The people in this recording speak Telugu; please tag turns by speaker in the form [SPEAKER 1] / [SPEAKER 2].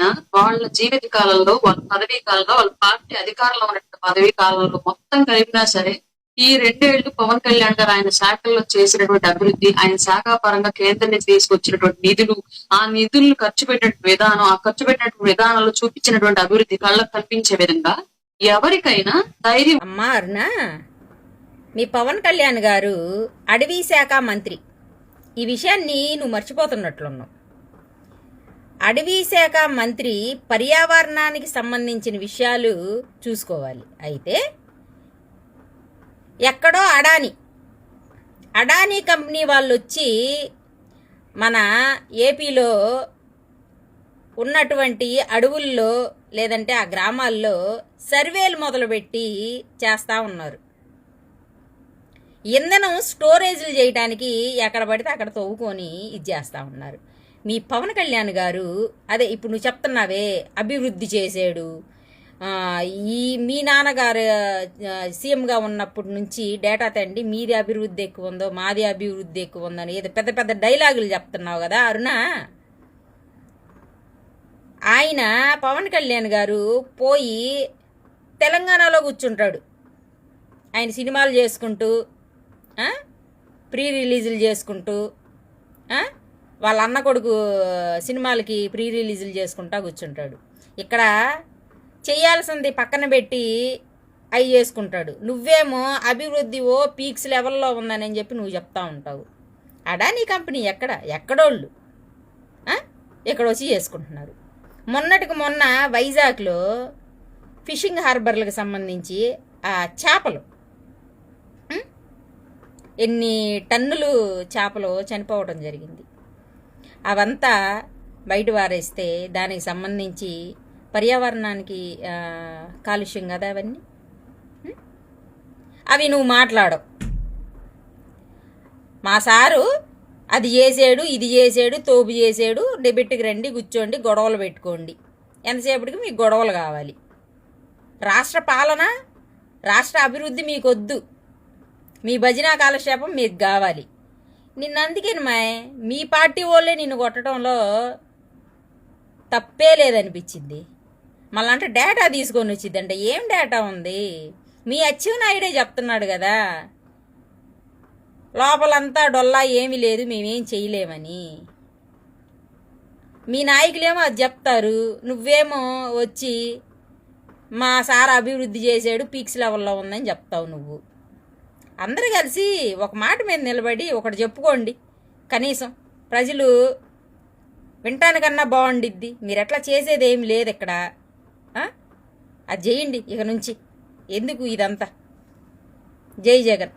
[SPEAKER 1] ఎవరైనా వాళ్ళ జీవిత కాలంలో, వాళ్ళ పదవీ కాలంలో, వాళ్ళ పార్టీ అధికారంలో ఉన్నటువంటి పదవీ కాలంలో మొత్తం కలిపినా సరే ఈ 2 ఏళ్లు పవన్ కళ్యాణ్ గారు ఆయన శాఖల్లో చేసినటువంటి అభివృద్ధి, ఆయన శాఖ పరంగా కేంద్రం నుంచి తీసుకొచ్చినటువంటి నిధులు, ఆ నిధులను ఖర్చు పెట్టినటువంటి విధానం, ఆ ఖర్చు పెట్టినటువంటి విధానంలో చూపించినటువంటి అభివృద్ధి కళ్ళకు కనిపించే విధంగా ఎవరికైనా ధైర్యం.
[SPEAKER 2] అమ్మా అరుణ, మీ పవన్ కళ్యాణ్ గారు అటవీ శాఖ మంత్రి. ఈ విషయాన్ని నువ్వు మర్చిపోతున్నట్లున్నావు. అటవీ శాఖ మంత్రి పర్యావరణానికి సంబంధించిన విషయాలు చూసుకోవాలి. అయితే ఎక్కడో అడానీ కంపెనీ వాళ్ళు వచ్చి మన ఏపీలో ఉన్నటువంటి అడవుల్లో లేదంటే ఆ గ్రామాల్లో సర్వేలు మొదలుపెట్టి చేస్తూ ఉన్నారు. ఇంధనం స్టోరేజ్లు చేయడానికి ఎక్కడ పడితే అక్కడ తవ్వుకొని ఇది చేస్తూ ఉన్నారు. మీ పవన్ కళ్యాణ్ గారు అదే ఇప్పుడు నువ్వు చెప్తున్నావే అభివృద్ధి చేసాడు, మీ నాన్నగారు సీఎంగా ఉన్నప్పటి నుంచి డేటా తండి మీది అభివృద్ధి ఎక్కువ ఉందో మాది అభివృద్ధి ఎక్కువ ఉందని ఏదో పెద్ద పెద్ద డైలాగులు చెప్తున్నావు కదా అరుణ. ఆయన పవన్ కళ్యాణ్ గారు పోయి తెలంగాణలో కూర్చుంటాడు. ఆయన సినిమాలు చేసుకుంటూ ప్రీ రిలీజులు చేసుకుంటూ వాళ్ళ అన్న కొడుకు సినిమాలకి ప్రీ రిలీజులు చేసుకుంటా కూర్చుంటాడు. ఇక్కడ చేయాల్సింది పక్కన పెట్టి అవి చేసుకుంటాడు. నువ్వేమో అభివృద్ధి పీక్స్ లెవెల్లో ఉందని చెప్పి నువ్వు చెప్తా ఉంటావు. అడానీ కంపెనీ ఎక్కడోళ్ళు ఇక్కడ వచ్చి చేసుకుంటున్నారు. మొన్నటికి మొన్న వైజాగ్లో ఫిషింగ్ హార్బర్లకు సంబంధించి ఆ చేపలు ఎన్ని టన్నులు చేపలు చనిపోవడం జరిగింది. అవంతా బయట వారేస్తే దానికి సంబంధించి పర్యావరణానికి కాలుష్యం కదా అవన్నీ. అవి నువ్వు మాట్లాడవు. మా సారు అది చేసాడు, ఇది చేసాడు, తోపు చేసాడు, డెబిట్కి రండి, కూర్చోండి, గొడవలు పెట్టుకోండి. ఎంతసేపటికి మీకు గొడవలు కావాలి. రాష్ట్ర పాలన, రాష్ట్ర అభివృద్ధి మీకు వద్దు. మీ భజన కాలక్షేపం మీకు కావాలి. నిన్ను అందుకేను మీ పార్టీ వాళ్ళే నిన్ను కొట్టడంలో తప్పే లేదనిపించింది. మళ్ళీ అంటే డేటా తీసుకొని వచ్చింది అంటే ఏం డేటా ఉంది? మీ అచ్చెన్నాయుడే చెప్తున్నాడు కదా లోపలంతా డొల్లా ఏమీ లేదు, మేమేం చేయలేమని. మీ నాయకులేమో అది చెప్తారు, నువ్వేమో వచ్చి మా సార్ అభివృద్ధి చేసాడు పీక్స్ లెవెల్లో ఉందని చెప్తావు. నువ్వు అందరూ కలిసి ఒక మాట మీద నిలబడి ఒకటి చెప్పుకోండి. కనీసం ప్రజలు వినటానికన్నా బాగుండిద్ది. మీరు ఎట్లా చేసేది ఏమి లేదు ఇక్కడ. అది చేయండి ఇక నుంచి. ఎందుకు ఇదంతా? జై జగన్.